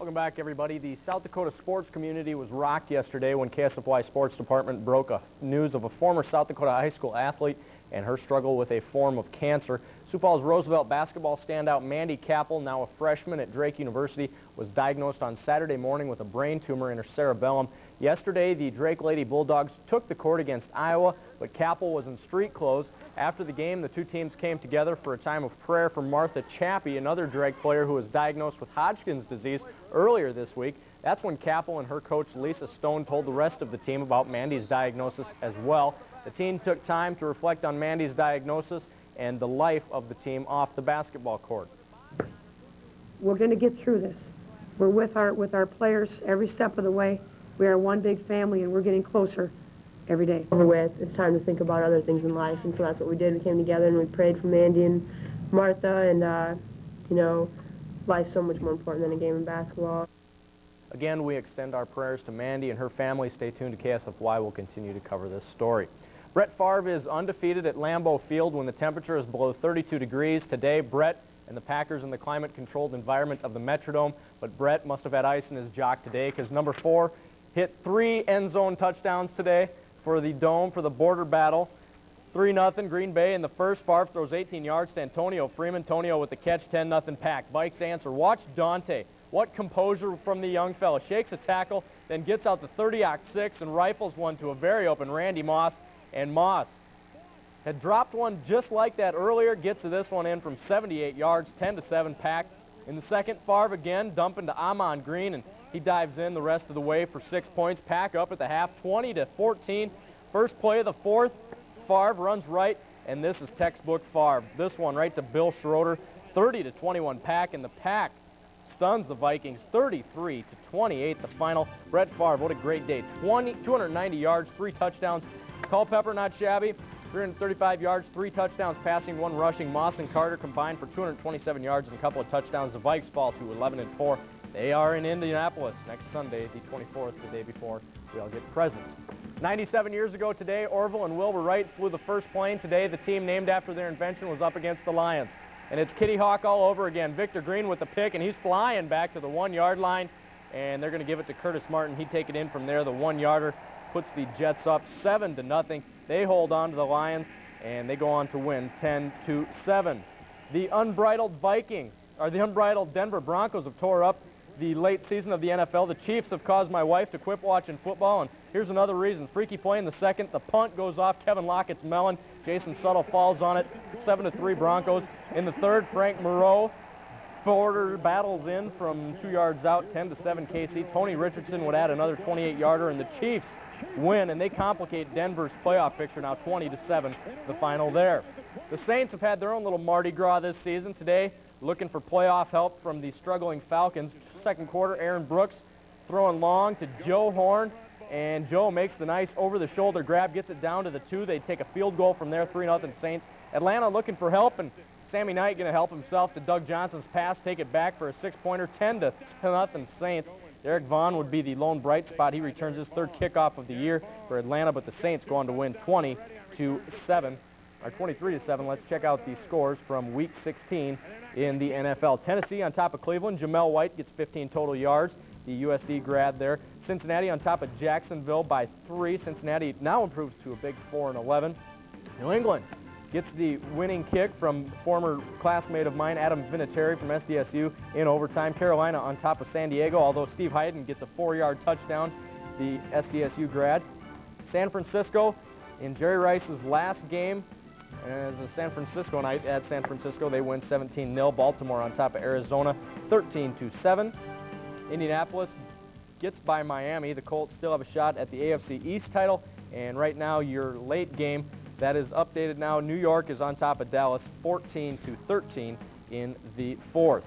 Welcome back, everybody. The South Dakota sports community was rocked yesterday when KSFY Sports Department broke news of a former South Dakota high school athlete and her struggle with a form of cancer. Sioux Falls Roosevelt basketball standout Mandy Capel, now a freshman at Drake University, was diagnosed on Saturday morning with a brain tumor in her cerebellum. Yesterday, the Drake Lady Bulldogs took the court against Iowa, but Capel was in street clothes. After the game, the two teams came together for a time of prayer for Martha Chappie, another Drake player who was diagnosed with Hodgkin's disease earlier this week. That's when Capel and her coach Lisa Stone told the rest of the team about Mandy's diagnosis as well. The team took time to reflect on Mandy's diagnosis and the life of the team off the basketball court. We're going to get through this. We're with our players every step of the way. We are one big family, and we're getting closer every day. Over with. It's time to think about other things in life, and so that's what we did. We came together and we prayed for Mandy and Martha, and you know, life's so much more important than a game of basketball. Again, we extend our prayers to Mandy and her family. Stay tuned to KSFY. We'll continue to cover this story. Brett Favre is undefeated at Lambeau Field when the temperature is below 32 degrees. Today, Brett and the Packers in the climate-controlled environment of the Metrodome, but Brett must have had ice in his jock today because number 4 hit 3 end-zone touchdowns today for the Dome, for the border battle. 3-0 Green Bay in the first. Favre throws 18 yards to Antonio Freeman. Antonio with the catch, 10-0 Pack. Vikes answer. Watch Dante. What composure from the young fella. Shakes a tackle, then gets out the 30-6 and rifles one to a very open Randy Moss. And Moss had dropped one just like that earlier, gets to this one in from 78 yards, 10-7 Pack. In the second, Favre again dumping to Amon Green, and he dives in the rest of the way for 6 points. Pack up at the half, 20-14. First play of the fourth, Favre runs right, and this is textbook Favre. This one right to Bill Schroeder, 30-21 Pack, and the Pack stuns the Vikings, 33-28 the final. Brett Favre, what a great day. 290 yards, 3 touchdowns. Culpepper, not shabby, 335 yards, 3 touchdowns passing, 1 rushing. Moss and Carter combined for 227 yards and a couple of touchdowns. The Vikes fall to 11-4. They are in Indianapolis next Sunday, the 24th, the day before we all get presents. 97 years ago today, Orville and Wilbur Wright flew the first plane. Today, the team named after their invention was up against the Lions. And it's Kitty Hawk all over again. Victor Green with the pick, and he's flying back to the 1-yard line. And they're going to give it to Curtis Martin. He'd take it in from there, the 1-yarder. Puts the Jets up 7-0. They hold on to the Lions, and they go on to win 10-7. The unbridled Denver Broncos have tore up the late season of the NFL. The Chiefs have caused my wife to quit watching football, and here's another reason. Freaky play in the second. The punt goes off. Kevin Lockett's melon. Jason Suttle falls on it. 7-3 Broncos. In the third, Frank Moreau battles in from 2 yards out, 10-7 KC. Tony Richardson would add another 28-yarder, and the Chiefs win, and they complicate Denver's playoff picture now, 20-7, the final there. The Saints have had their own little Mardi Gras this season. Today, looking for playoff help from the struggling Falcons. Second quarter, Aaron Brooks throwing long to Joe Horn, and Joe makes the nice over-the-shoulder grab, gets it down to the 2. They take a field goal from there, 3-0 Saints. Atlanta looking for help, and Sammy Knight going to help himself to Doug Johnson's pass, take it back for a 6-pointer, 10-0 Saints. Derek Vaughn would be the lone bright spot. He returns his 3rd kickoff of the year for Atlanta, but the Saints go on to win 23-7. Let's check out the scores from Week 16 in the NFL. Tennessee on top of Cleveland. Jamel White gets 15 total yards. The USD grad there. Cincinnati on top of Jacksonville by 3. Cincinnati now improves to a big 4-11. New England gets the winning kick from former classmate of mine, Adam Vinatieri from SDSU, in overtime. Carolina on top of San Diego, although Steve Hayden gets a 4-yard touchdown, the SDSU grad. San Francisco, in Jerry Rice's last game as a San Francisco night at San Francisco, they win 17-0. Baltimore on top of Arizona, 13-7. Indianapolis gets by Miami. The Colts still have a shot at the AFC East title, and right now your late game, that is updated now. New York is on top of Dallas, 14-13 in the 4th.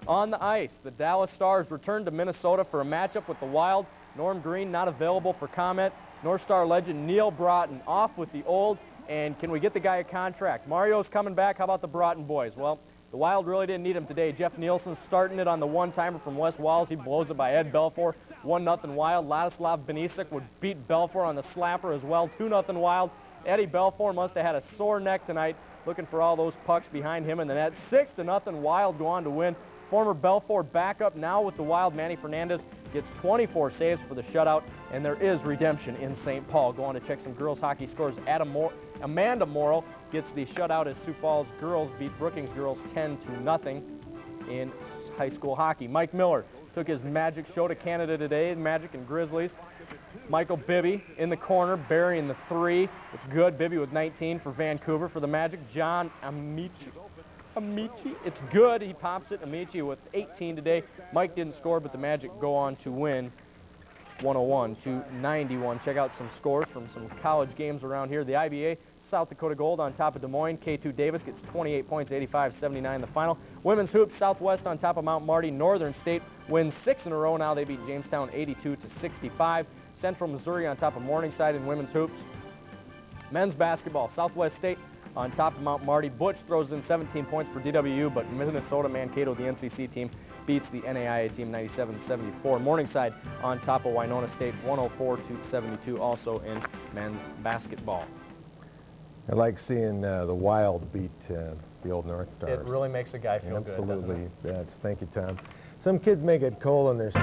On the ice, the Dallas Stars return to Minnesota for a matchup with the Wild. Norm Green not available for comment. North Star legend Neil Broughton off with the old. And can we get the guy a contract? Mario's coming back. How about the Broughton boys? Well, the Wild really didn't need him today. Jeff Nielsen starting it on the one-timer from Wes Walls. He blows it by Ed Belfour. 1-0 Wild. Ladislav Benisic would beat Belfour on the slapper as well. 2-0 Wild. Eddie Belfour must have had a sore neck tonight looking for all those pucks behind him in the net. 6-0 Wild go on to win Former Belfort backup now with the Wild, Manny Fernandez, gets 24 saves for the shutout, and there is redemption in St. Paul. Go on to check some girls hockey scores. Amanda Morrill gets the shutout as Sioux Falls girls beat Brookings girls 10-0 in high school hockey. Mike Miller took his Magic show to Canada today, Magic and Grizzlies. Michael Bibby in the corner, burying the 3. It's good. Bibby with 19 for Vancouver. For the Magic, John Amici. It's good. He pops it. Amici with 18 today. Mike didn't score, but the Magic go on to win 101-91. Check out some scores from some college games around here. The IBA, South Dakota Gold on top of Des Moines. K2 Davis gets 28 points, 85-79 the final. Women's hoops, Southwest on top of Mount Marty. Northern State wins 6 in a row now. They beat Jamestown 82-65. Central Missouri on top of Morningside in women's hoops. Men's basketball, Southwest State on top of Mount Marty. Butch throws in 17 points for DWU, but Minnesota Mankato, the NCC team, beats the NAIA team 97-74. Morningside on top of Winona State 104-72, also in men's basketball. I like seeing the Wild beat the old North Stars. It really makes a guy feel good, doesn't it? Absolutely. Thank you, Tom. Some kids make it cold and there's...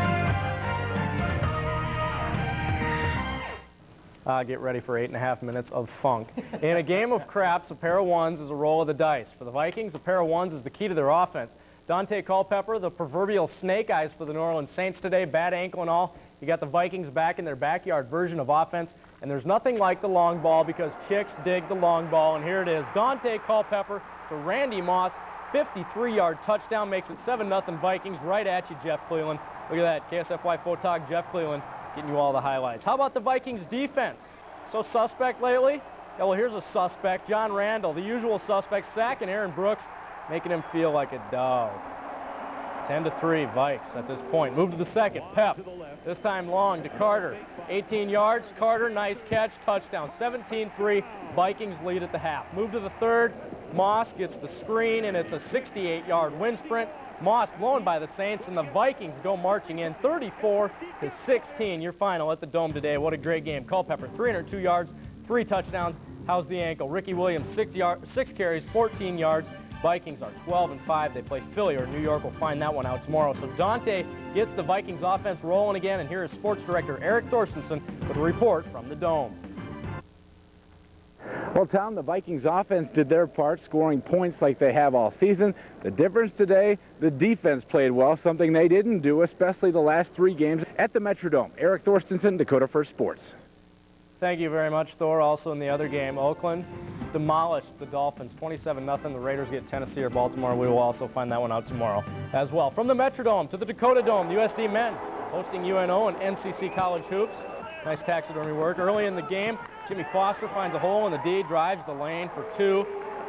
Get ready for 8.5 minutes of funk. In a game of craps, a pair of ones is a roll of the dice. For the Vikings, a pair of ones is the key to their offense. Dante Culpepper, the proverbial snake eyes for the New Orleans Saints today, bad ankle and all. You got the Vikings back in their backyard version of offense, and there's nothing like the long ball because chicks dig the long ball, and here it is. Dante Culpepper to Randy Moss, 53-yard touchdown, makes it 7-0 Vikings. Right at you, Jeff Cleveland. Look at that, KSFY Photog, Jeff Cleveland, getting you all the highlights. How about the Vikings defense? So suspect lately? Yeah, well, here's a suspect, John Randall, the usual suspect, sacking Aaron Brooks, making him feel like a dog. 10-3 Vikes at this point. Move to the second, Pep. This time long to Carter. 18 yards, Carter, nice catch, touchdown. 17-3, Vikings lead at the half. Move to the third, Moss gets the screen, and it's a 68-yard wind sprint. Moss blown by the Saints, and the Vikings go marching in 34-16. Your final at the Dome today. What a great game. Culpepper, 302 yards, 3 touchdowns. How's the ankle? Ricky Williams, 6 carries, 14 yards. Vikings are 12-5. They play Philly, or New York will find that one out tomorrow. So Dante gets the Vikings offense rolling again, and here is sports director Eric Thorstensen with a report from the Dome. Well, Tom, the Vikings offense did their part, scoring points like they have all season. The difference today, the defense played well, something they didn't do, especially the last 3 games at the Metrodome. Eric Thorstensen, Dakota First Sports. Thank you very much, Thor. Also in the other game, Oakland demolished the Dolphins 27-0. The Raiders get Tennessee or Baltimore. We will also find that one out tomorrow as well. From the Metrodome to the Dakota Dome, the USD men hosting UNO and NCC College hoops. Nice taxidermy work. Early in the game, Jimmy Foster finds a hole in the D, drives the lane for 2.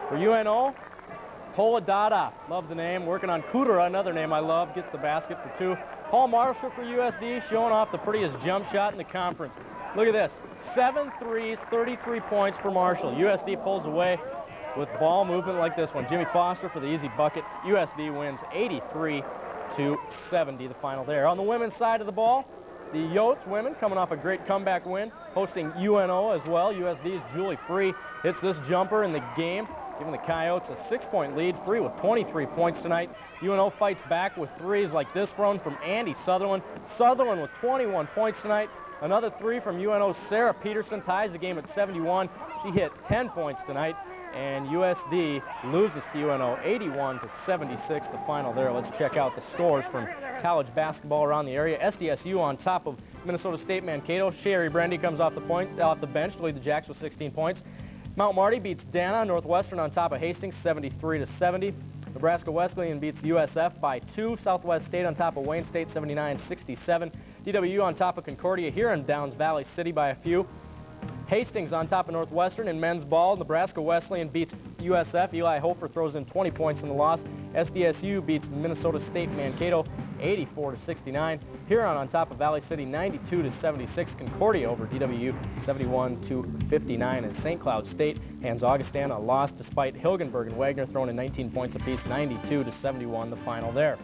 For UNO, Toledada, love the name, working on Kudera, another name I love, gets the basket for 2. Paul Marshall for USD, showing off the prettiest jump shot in the conference. Look at this, 7 threes, 33 points for Marshall. USD pulls away with ball movement like this one. Jimmy Foster for the easy bucket. USD wins 83-70, the final there. On the women's side of the ball, the Yotes women coming off a great comeback win, hosting UNO as well. USD's Julie Free hits this jumper in the game, giving the Coyotes a 6-point lead. Free with 23 points tonight. UNO fights back with threes like this one from Andy Sutherland. Sutherland with 21 points tonight. Another 3 from UNO's Sarah Peterson ties the game at 71. She hit 10 points tonight. And USD loses to UNO 81-76, the final there. Let's check out the scores from college basketball around the area. SDSU on top of Minnesota State Mankato. Sherry Brendy comes off the bench to lead the Jacks with 16 points. Mount Marty beats Dana. Northwestern on top of Hastings 73-70. Nebraska Wesleyan beats USF by 2. Southwest State on top of Wayne State 79-67. DWU on top of Concordia here in Downs Valley City by a few. Hastings on top of Northwestern in men's ball. Nebraska Wesleyan beats USF. Eli Hofer throws in 20 points in the loss. SDSU beats Minnesota State Mankato 84-69. Huron on top of Valley City 92-76. Concordia over DWU 71-59. And St. Cloud State hands Augustana a loss despite Hilgenberg and Wagner throwing in 19 points apiece. 92-71 the final there.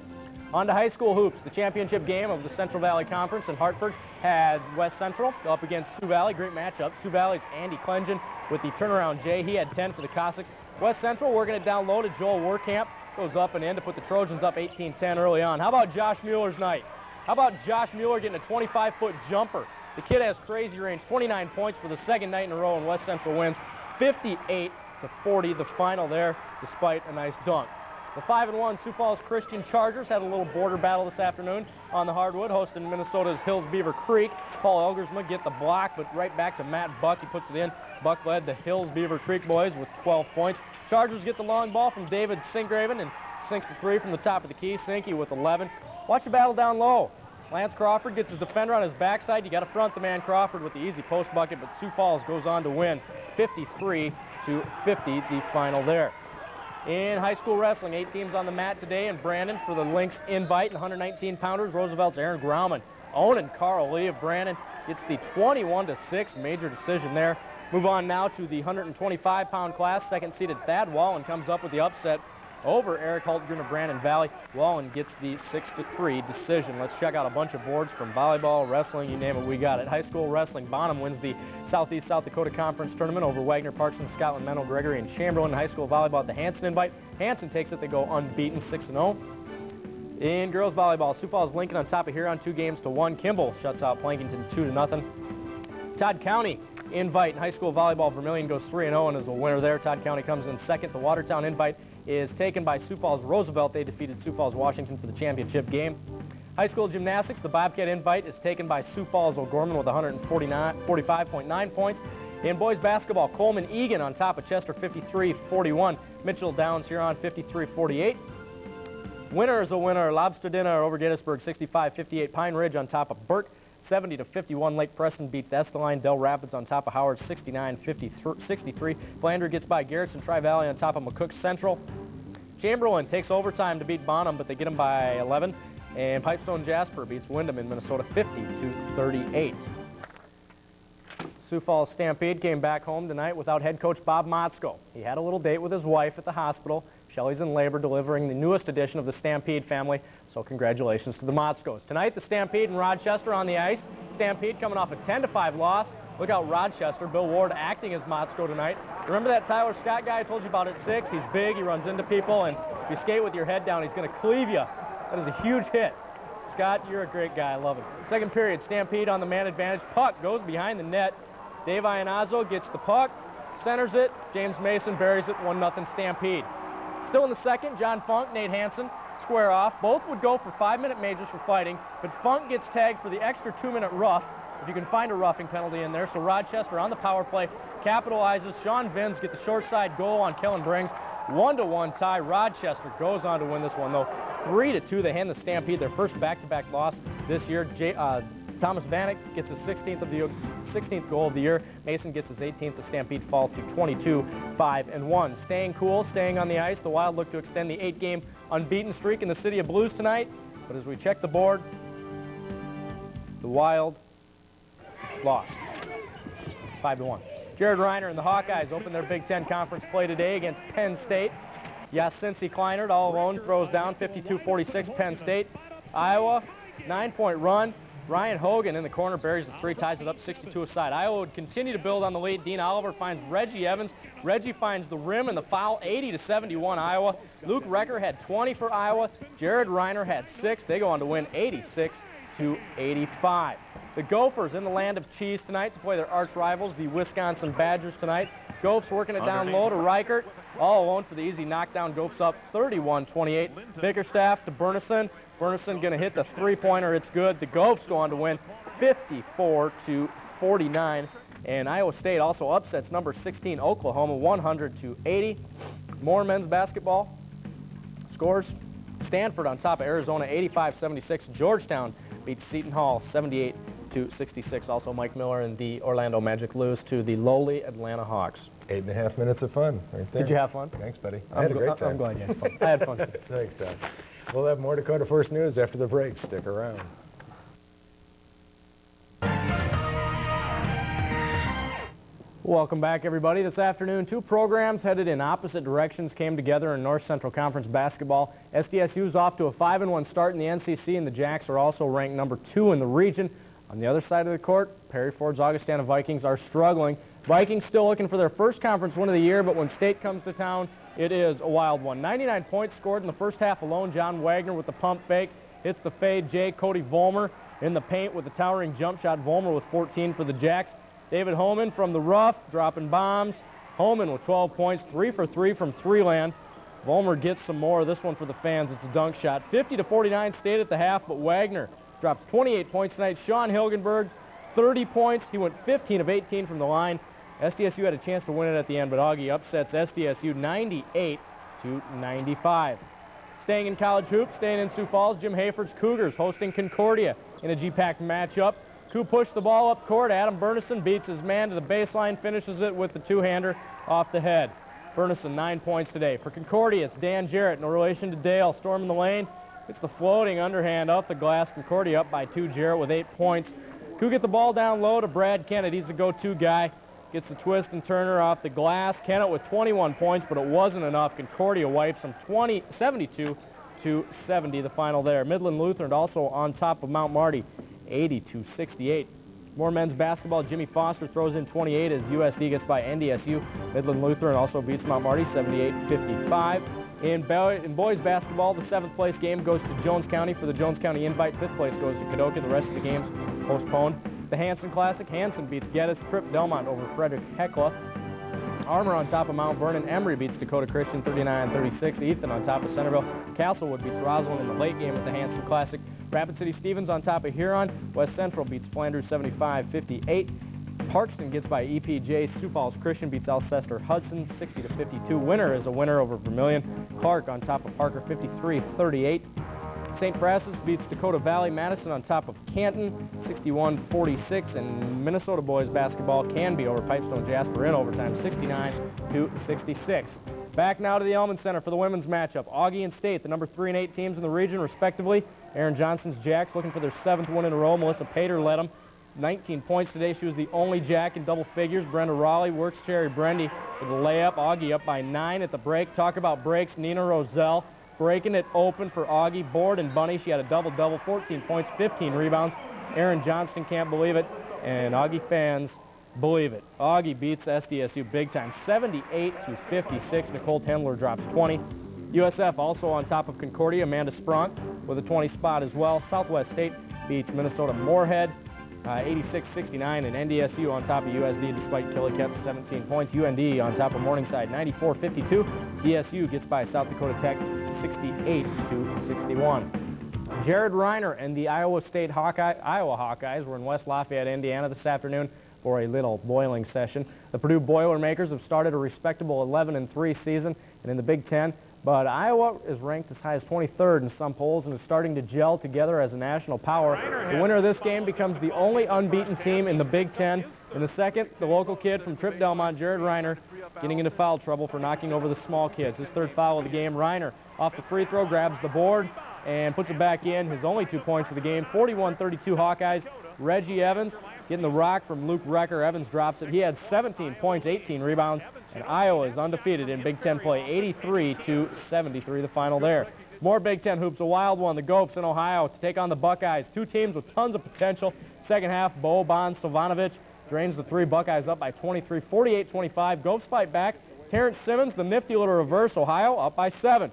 On to high school hoops. The championship game of the Central Valley Conference in Hartford had West Central up against Sioux Valley. Great matchup. Sioux Valley's Andy Klengen with the turnaround J. He had 10 for the Cossacks. West Central working it down low to Joel Warkamp. goes up and in to put the Trojans up 18-10 early on. How about Josh Mueller's night? How about Josh Mueller getting a 25-foot jumper? The kid has crazy range, 29 points for the second night in a row, and West Central wins 58-40, the final there, despite a nice dunk. The 5-1 Sioux Falls Christian Chargers had a little border battle this afternoon on the hardwood, hosting Minnesota's Hills Beaver Creek. Paul Elgersma get the block, but right back to Matt Buck. He puts it in. Buck led the Hills Beaver Creek boys with 12 points. Chargers get the long ball from David Sinkgraven and sinks the three from the top of the key. Sinky with 11. Watch the battle down low. Lance Crawford gets his defender on his backside. You got to front the man Crawford with the easy post bucket, but Sioux Falls goes on to win 53-50, the final there. In high school wrestling, 8 teams on the mat today in Brandon for the Lynx invite, and 119-pounders. Roosevelt's Aaron Grauman owning Carl Lee of Brandon. Gets the 21-6 major decision there. Move on now to the 125-pound class. Second-seeded Thad Wallen comes up with the upset over Eric Hultgren of Brandon Valley. Wallen gets the 6-3 decision. Let's check out a bunch of boards from volleyball, wrestling, you name it, we got it. High school wrestling, Bonham wins the Southeast South Dakota Conference Tournament over Wagner, Parkson, Scotland, Menno, Gregory, and Chamberlain. High school volleyball at the Hanson invite. Hanson takes it, they go unbeaten, 6-0. In girls volleyball, Sioux Falls Lincoln on top of Huron, 2-1. Kimball shuts out Plankington 2-0. Todd County invite in high school volleyball, Vermilion goes 3-0 and is a winner there. Todd County comes in second. The Watertown invite is taken by Sioux Falls Roosevelt. They defeated Sioux Falls Washington for the championship game. High school gymnastics, the Bobcat invite is taken by Sioux Falls O'Gorman with 145.9 points. In boys basketball, Coleman Egan on top of Chester 53-41. Mitchell Downs Huron 53-48. Winner is a winner. Lobster Dinner over Gettysburg 65-58. Pine Ridge on top of Burke 70-51. Lake Preston beats Esteline. Del Rapids on top of Howard 69-63. Flandre gets by Garrettson. Tri-Valley on top of McCook Central. Chamberlain takes overtime to beat Bonham, but they get them by 11. And Pipestone Jasper beats Windham in Minnesota 50-38. Sioux Falls Stampede came back home tonight without head coach Bob Motzko. He had a little date with his wife at the hospital. Shelly's in labor, delivering the newest edition of the Stampede family, so congratulations to the Motzkos. Tonight, the Stampede and Rochester on the ice. Stampede coming off a 10-5 loss. Look out, Rochester. Bill Ward acting as Motzko tonight. Remember that Tyler Scott guy I told you about at 6? He's big, he runs into people, and if you skate with your head down, he's going to cleave you. That is a huge hit. Scott, you're a great guy. I love it. Second period, Stampede on the man advantage. Puck goes behind the net. Dave Iannazzo gets the puck, centers it. James Mason buries it, 1-0 Stampede. Still in the second, John Funk, Nate Hansen square off. Both would go for 5-minute majors for fighting, but Funk gets tagged for the extra 2-minute rough, if you can find a roughing penalty in there. So Rochester on the power play capitalizes. Sean Vins get the short side goal on Kellen Brings. 1-1 tie. Rochester goes on to win this one, though. 3-2, they hand the Stampede their first back-to-back loss this year. Thomas Vanek gets his 16th goal of the year. Mason gets his 18th. The Stampede fall to 22-5-1. Staying cool, staying on the ice. The Wild look to extend the 8-game unbeaten streak in the City of Blues tonight. But as we check the board, the Wild lost 5-1. Jared Reiner and the Hawkeyes open their Big Ten Conference play today against Penn State. Yacincy Kleinert all alone throws down 52-46 Penn State. Iowa, 9-point run. Ryan Hogan in the corner buries the three, ties it up 62 aside. Iowa would continue to build on the lead. Dean Oliver finds Reggie Evans. Reggie finds the rim and the foul, 80-71 Iowa. Luke Recker had 20 for Iowa. Jared Reiner had 6. They go on to win 86-85. The Gophers in the land of cheese tonight to play their arch rivals, the Wisconsin Badgers tonight. Gophs working it down low to Reichert. All alone for the easy knockdown. Gophs up 31-28. Bickerstaff to Bernison. Bernison going to hit the three-pointer. It's good. The Gophs go on to win 54-49. And Iowa State also upsets number 16 Oklahoma 100-80. More men's basketball scores. Stanford on top of Arizona 85-76. Georgetown beats Seton Hall 78-66. Also Mike Miller and the Orlando Magic lose to the lowly Atlanta Hawks. 8.5 minutes of fun right there. Did you have fun? Thanks, buddy. I had a great time. I'm glad you had fun. I had fun too. Thanks, Todd. We'll have more Dakota First News after the break. Stick around. Welcome back, everybody. This afternoon, two programs headed in opposite directions came together in North Central Conference basketball. SDSU's off to a 5-1 start in the NCC, and the Jacks are also ranked number 2 in the region. On the other side of the court, Perry Ford's Augustana Vikings are struggling. Vikings still looking for their first conference win of the year, but when State comes to town, It is a wild one. 99 points scored in the first half alone. John Wagner with the pump fake. Hits the fade. Cody Vollmer in the paint with the towering jump shot. Vollmer with 14 for the Jacks. David Homan from the rough, dropping bombs. Homan with 12 points, 3 for 3 from three-land. Vollmer gets some more. This one for the fans, it's a dunk shot. 50-49 stayed at the half, but Wagner drops 28 points tonight. Sean Hilgenberg, 30 points. He went 15 of 18 from the line. SDSU had a chance to win it at the end, but Augie upsets SDSU 98-95. Staying in college hoops, staying in Sioux Falls, Jim Hayford's Cougars hosting Concordia in a GPAC matchup. Coup pushed the ball up court. Adam Burnison beats his man to the baseline, finishes it with the two-hander off the head. Burnison, 9 points today. For Concordia, it's Dan Jarrett, no relation to Dale. Storming the lane. It's the floating underhand off the glass. Concordia up by 2. Jarrett with 8 points. Coup get the ball down low to Brad Kennett. He's the go-to guy. Gets the twist and turner off the glass. Kennett with 21 points, but it wasn't enough. Concordia wipes them 72-70, the final there. Midland Lutheran also on top of Mount Marty, 80-68. More men's basketball. Jimmy Foster throws in 28 as USD gets by NDSU. Midland Lutheran also beats Mount Marty 78-55. In boys basketball, the 7th place game goes to Jones County for the Jones County invite. 5th place goes to Kadoka. The rest of the games postponed. The Hanson Classic. Hanson beats Geddes. Tripp Delmont over Frederick Hecla. Armour on top of Mount Vernon. Emory beats Dakota Christian 39-36. Ethan on top of Centerville. Castlewood beats Roslyn in the late game at the Hanson Classic. Rapid City Stevens on top of Huron. West Central beats Flanders 75-58. Parkston gets by EPJ. Sioux Falls Christian beats Alcester Hudson 60-52. Winner is a winner over Vermilion. Clark on top of Parker 53-38. St. Francis beats Dakota Valley. Madison on top of Canton 61-46. And Minnesota boys basketball can be over Pipestone Jasper in overtime 69-66. Back now to the Elman Center for the women's matchup. Augie and State, the number 3 and 8 teams in the region, respectively. Aaron Johnson's Jacks looking for their 7th win in a row. Melissa Pater led them. 19 points today. She was the only Jack in double figures. Brenda Raleigh works Cherry Brendy with a layup. Augie up by 9 at the break. Talk about breaks. Nina Roselle breaking it open for Augie. Board and Bunny. She had a double-double, 14 points, 15 rebounds. Aaron Johnston can't believe it, and Augie fans believe it. Augie beats SDSU big time, 78-56. Nicole Tendler drops 20. USF also on top of Concordia. Amanda Spronk with a 20 spot as well. Southwest State beats Minnesota Moorhead 86-69, and NDSU on top of USD despite Killicott's 17 points. UND on top of Morningside 94-52. DSU gets by South Dakota Tech 68-61. Jared Reiner and the Iowa Hawkeyes were in West Lafayette, Indiana this afternoon for a little boiling session. The Purdue Boilermakers have started a respectable 11-3 season, and in the Big Ten, but Iowa is ranked as high as 23rd in some polls and is starting to gel together as a national power. The winner of this game becomes the only unbeaten team in the Big Ten. In the second, the local kid from Tripp Delmont, Jared Reiner, getting into foul trouble for knocking over the small kids. His 3rd foul of the game. Reiner off the free throw, grabs the board and puts it back in. His only 2 points of the game. 41-32 Hawkeyes. Reggie Evans getting the rock from Luke Recker. Evans drops it. He had 17 points, 18 rebounds, and Iowa is undefeated in Big Ten play, 83-73 the final there. More Big Ten hoops, a wild one. The Gopes in Ohio to take on the Buckeyes. 2 teams with tons of potential. Second half, Boban Savanovich drains the 3. Buckeyes up by 23, 48-25. Gopes fight back. Terrence Simmons, the nifty little reverse. Ohio up by 7.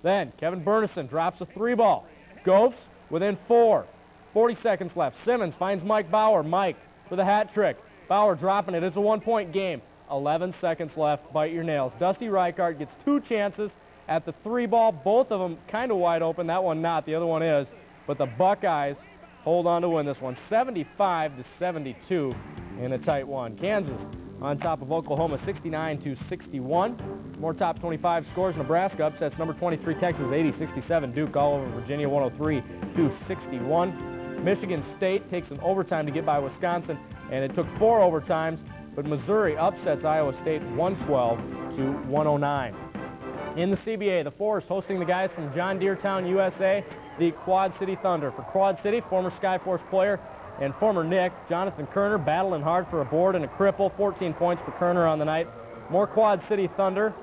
Then Kevin Burnison drops a 3-ball. Gopes within 4. 40 seconds left. Simmons finds Mike Bauer. Mike with a hat trick. Bauer dropping it. It's a 1-point game. 11 seconds left. Bite your nails. Dusty Reichart gets 2 chances at the 3-ball. Both of them kind of wide open. That one not. The other one is. But the Buckeyes hold on to win this one. 75-72 in a tight one. Kansas on top of Oklahoma 69-61. More top 25 scores. Nebraska upsets number 23 Texas 80-67. Duke all over Virginia 103-61. Michigan State takes an overtime to get by Wisconsin, and it took 4 overtimes, but Missouri upsets Iowa State 112-109. In the CBA, the Forest hosting the guys from John Deere Town, USA, the Quad City Thunder. For Quad City, former Skyforce player and former Nick, Jonathan Kerner, battling hard for a board and a cripple. 14 points for Kerner on the night. More Quad City Thunder.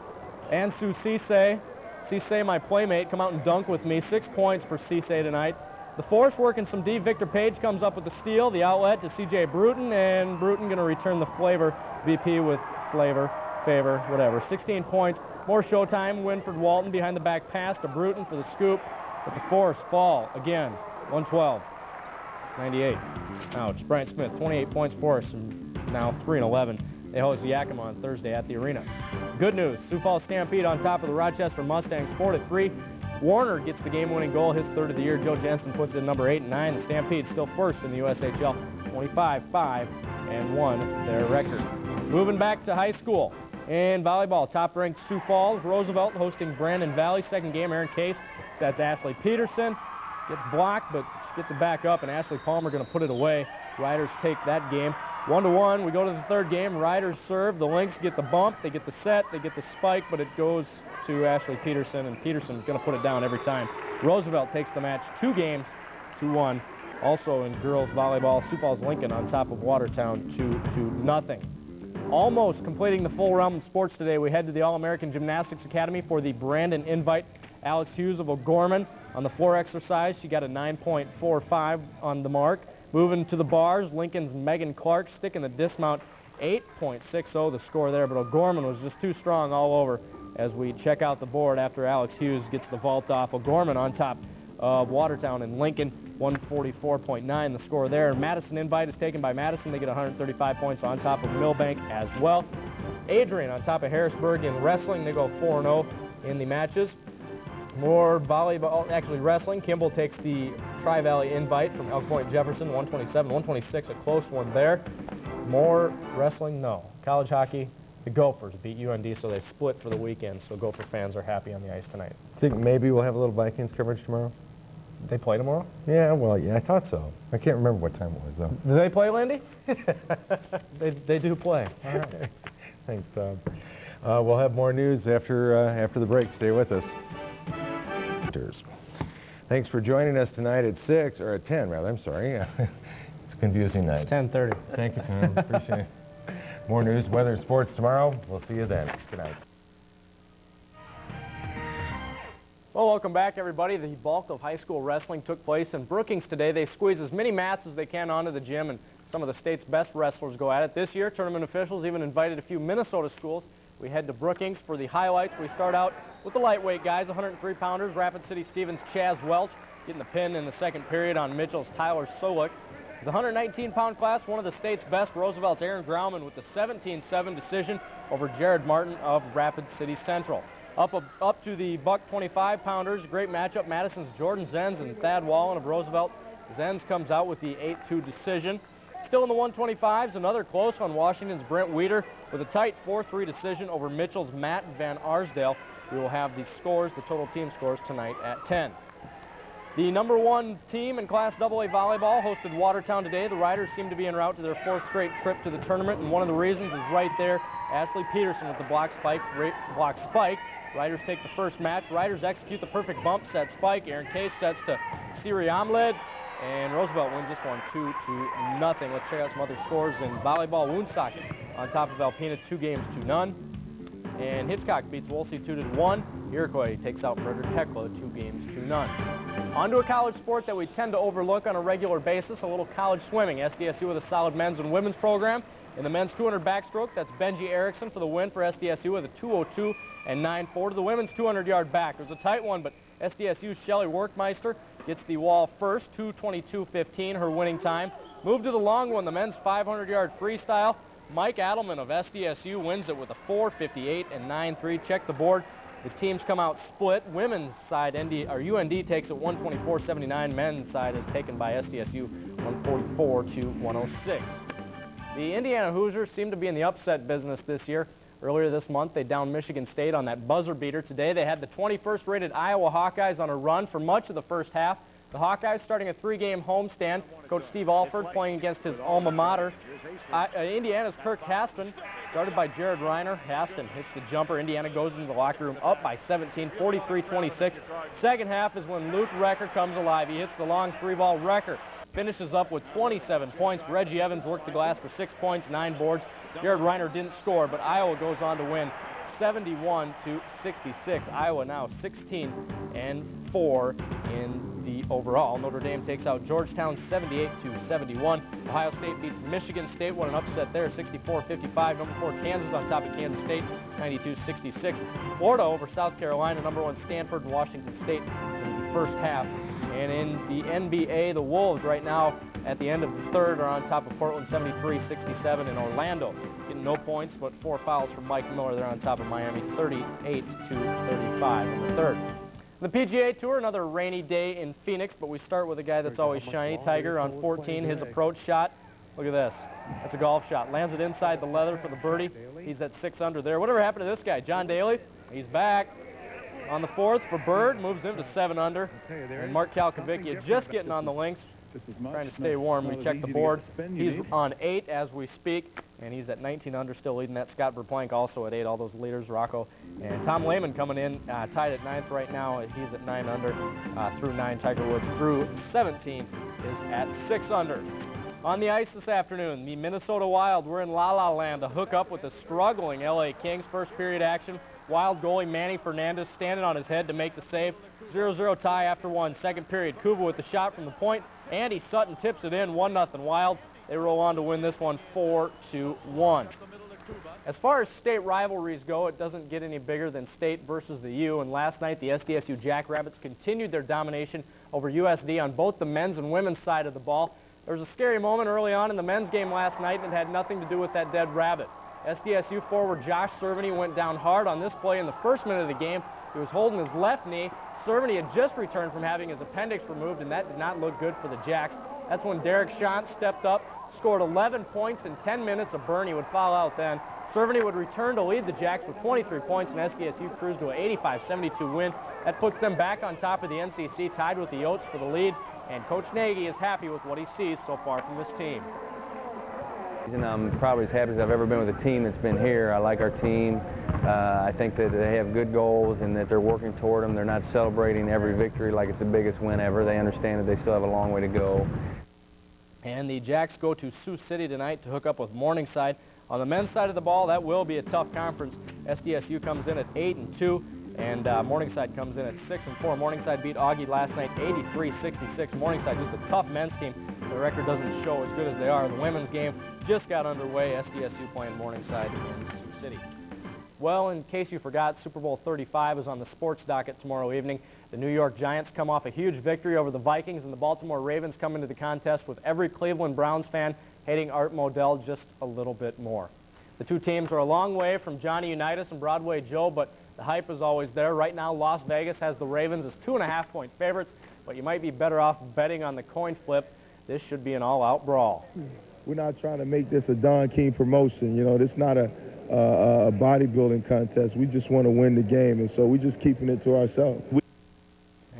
Ansu Cisse, my playmate, come out and dunk with me. 6 points for Cisse tonight. The Force working some D. Victor Page comes up with the steal, the outlet to C.J. Bruton, and Bruton going to return the flavor. VP with flavor, favor, whatever. 16 points More showtime. Winford Walton behind the back pass to Bruton for the scoop. But the force fall again. 112-98. Ouch. Bryant Smith, 28 points for us, and now 3-11. They host Yakima on Thursday at the arena. Good news, Sioux Falls Stampede on top of the Rochester Mustangs 4-3. Warner gets the game-winning goal, his third of the year. Joe Jensen puts it at number 8 and 9. The Stampede still first in the USHL, 25-5-1 their record. Moving back to high school. In volleyball, top-ranked Sioux Falls, Roosevelt hosting Brandon Valley. Second game, Aaron Case sets Ashley Peterson. Gets blocked, but she gets it back up, and Ashley Palmer going to put it away. Riders take that game. 1-1, we go to the third game. Riders serve, the Lynx get the bump, they get the set, they get the spike, but it goes to Ashley Peterson, and Peterson's going to put it down every time. Roosevelt takes the match 2 games, 2-1. Also in girls volleyball, Sioux Falls Lincoln on top of Watertown 2-0. Almost completing the full realm of sports today, we head to the All-American Gymnastics Academy for the Brandon invite. Alex Hughes of O'Gorman on the floor exercise. She got a 9.45 on the mark. Moving to the bars, Lincoln's Megan Clark sticking the dismount 8.60 the score there, but O'Gorman was just too strong all over as we check out the board after Alex Hughes gets the vault off. O'Gorman on top of Watertown and Lincoln, 144.9 the score there. Madison invite is taken by Madison. They get 135 points on top of Millbank as well. Adrian on top of Harrisburg in wrestling. They go 4-0 in the matches. More volleyball, actually wrestling. Kimball takes the Tri-Valley invite from Elk Point Jefferson, 127-126, a close one there. More wrestling, no. College hockey, the Gophers beat UND, so they split for the weekend, so Gopher fans are happy on the ice tonight. Think maybe we'll have a little Vikings coverage tomorrow? They play tomorrow? Yeah, well, yeah, I thought so. I can't remember what time it was, though. Do they play, Lindy? they do play. All right. Thanks, Tom. We'll have more news after the break. Stay with us. Thanks for joining us tonight at 6, or at 10, rather. I'm sorry. It's a confusing night. It's 10:30. Thank you, Tom. Appreciate it. More news, weather, and sports tomorrow. We'll see you then. Good night. Well, welcome back, everybody. The bulk of high school wrestling took place in Brookings today. They squeeze as many mats as they can onto the gym, and some of the state's best wrestlers go at it. This year, tournament officials even invited a few Minnesota schools. We head to Brookings for the highlights. We start out with the lightweight guys, 103-pounders. Rapid City Stevens' Chaz Welch getting the pin in the second period on Mitchell's Tyler Solik. The 119-pound class, one of the state's best, Roosevelt's Aaron Grauman with the 17-7 decision over Jared Martin of Rapid City Central. Up to the buck 25-pounders, great matchup. Madison's Jordan Zenz and Thad Wallen of Roosevelt. Zenz comes out with the 8-2 decision. Still in the 125s, another close one. Washington's Brent Weeder with a tight 4-3 decision over Mitchell's Matt Van Arsdale. We will have the scores, the total team scores, tonight at 10. The #1 team in Class AA volleyball hosted Watertown today. The Riders seem to be en route to their 4th straight trip to the tournament, and one of the reasons is right there. Ashley Peterson with the block spike. Riders take the first match. Riders execute the perfect bump set spike. Aaron Case sets to Siri Amled. And Roosevelt wins this one 2-0. Let's check out some other scores in volleyball. Woonsocket on top of Alpena, 2 games to none. And Hitchcock beats Wolsey 2-1. Iroquois takes out Frederick Hecla 2 games to none. On to a college sport that we tend to overlook on a regular basis, a little college swimming. SDSU with a solid men's and women's program. In the men's 200 backstroke, that's Benji Erickson for the win for SDSU with a 2:02 and 9:4 to the women's 200-yard back. It was a tight one, but SDSU's Shelly Workmeister gets the wall first, 2:22.15, her winning time. Move to the long one, the men's 500-yard freestyle. Mike Adelman of SDSU wins it with a 4:58 and 9:3. Check the board. The teams come out split. Women's side, UND takes it 124.79. Men's side is taken by SDSU 144 to 106. The Indiana Hoosiers seem to be in the upset business this year. Earlier this month, they downed Michigan State on that buzzer beater. Today, they had the 21st rated Iowa Hawkeyes on a run for much of the first half. The Hawkeyes starting a 3-game homestand. Coach Steve Alford playing against his alma mater. Indiana's Kirk Haston, guarded by Jared Reiner. Haston hits the jumper. Indiana goes into the locker room up by 17, 43-26. Second half is when Luke Recker comes alive. He hits the long 3-ball. Recker finishes up with 27 points. Reggie Evans worked the glass for 6 points, 9 boards. Jared Reiner didn't score, but Iowa goes on to win 71-66. Iowa now 16-4 in the overall. Notre Dame takes out Georgetown 78-71. Ohio State beats Michigan State. What an upset there, 64-55. #4 Kansas on top of Kansas State, 92-66. Florida over South Carolina, #1 Stanford and Washington State in the first half. And in the NBA, the Wolves right now at the end of the third are on top of Portland 73-67 in Orlando. Getting no points, but 4 fouls from Mike Miller. They're on top of Miami 38-35 in the third. The PGA Tour, another rainy day in Phoenix, but we start with a guy that's always shiny. Tiger on 14, his approach shot. Look at this. That's a golf shot. Lands it inside the leather for the birdie. He's at 6 under there. Whatever happened to this guy? John Daly? He's back on the 4th for bird. Moves him to 7 under. And Mark Calcavicchia just getting on the links, trying to stay warm. We check the board. He's on 8 as we speak, and he's at 19 under, still leading that. Scott Verplank also at 8. All those leaders, Rocco. And Tom Lehman coming in, tied at 9th right now. He's at 9 under through 9. Tiger Woods through 17 is at 6 under. On the ice this afternoon, the Minnesota Wild, we're in La La Land to hook up with the struggling LA Kings. First period action. Wild goalie Manny Fernandez standing on his head to make the save. 0-0 tie after 1. Second period, Kuba with the shot from the point. Andy Sutton tips it in, 1-0 Wild. They roll on to win this one 4-1. As far as state rivalries go, it doesn't get any bigger than State versus the U. And last night, the SDSU Jackrabbits continued their domination over USD on both the men's and women's side of the ball. There was a scary moment early on in the men's game last night, and it had nothing to do with that dead rabbit. SDSU forward Josh Cerveny went down hard on this play in the first minute of the game. He was holding his left knee. Cerveny had just returned from having his appendix removed, and that did not look good for the Jacks. That's when Derek Shantz stepped up, scored 11 points in 10 minutes. A Bernie would foul out then. Cerveny would return to lead the Jacks with 23 points, and SDSU cruised to an 85-72 win. That puts them back on top of the NCC, tied with the Yotes for the lead. And Coach Nagy is happy with what he sees so far from this team. And I'm probably as happy as I've ever been with a team that's been here. I like our team. I think that they have good goals and that they're working toward them. They're not celebrating every victory like it's the biggest win ever. They understand that they still have a long way to go. And the Jacks go to Sioux City tonight to hook up with Morningside. On the men's side of the ball, that will be a tough conference. SDSU comes in at 8-2. And Morningside comes in at 6-4. Morningside beat Augie last night 83-66. Morningside just a tough men's team. The record doesn't show as good as they are. The women's game just got underway. SDSU playing Morningside in Sioux City. Well, in case you forgot, Super Bowl 35 is on the sports docket tomorrow evening. The New York Giants come off a huge victory over the Vikings, and the Baltimore Ravens come into the contest with every Cleveland Browns fan hating Art Modell just a little bit more. The two teams are a long way from Johnny Unitas and Broadway Joe, but the hype is always there. Right now, Las Vegas has the Ravens as 2.5-point favorites, but you might be better off betting on the coin flip. This should be an all-out brawl. We're not trying to make this a Don King promotion. You know, this is not a bodybuilding contest. We just want to win the game, and so we're just keeping it to ourselves.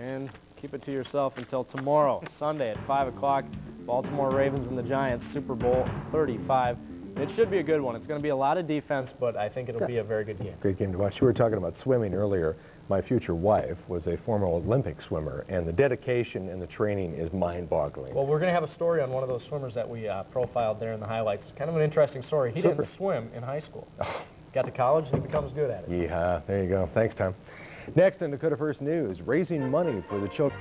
And keep it to yourself until tomorrow, Sunday at 5 o'clock. Baltimore Ravens and the Giants, Super Bowl 35. It should be a good one. It's going to be a lot of defense, but I think it'll be a very good game. Great game to watch. You were talking about swimming earlier. My future wife was a former Olympic swimmer, and the dedication and the training is mind-boggling. Well, we're going to have a story on one of those swimmers that we profiled there in the highlights. Kind of an interesting story. He didn't swim in high school. Got to college, and he becomes good at it. Yeah, there you go. Thanks, Tom. Next in Dakota First News, raising money for the children.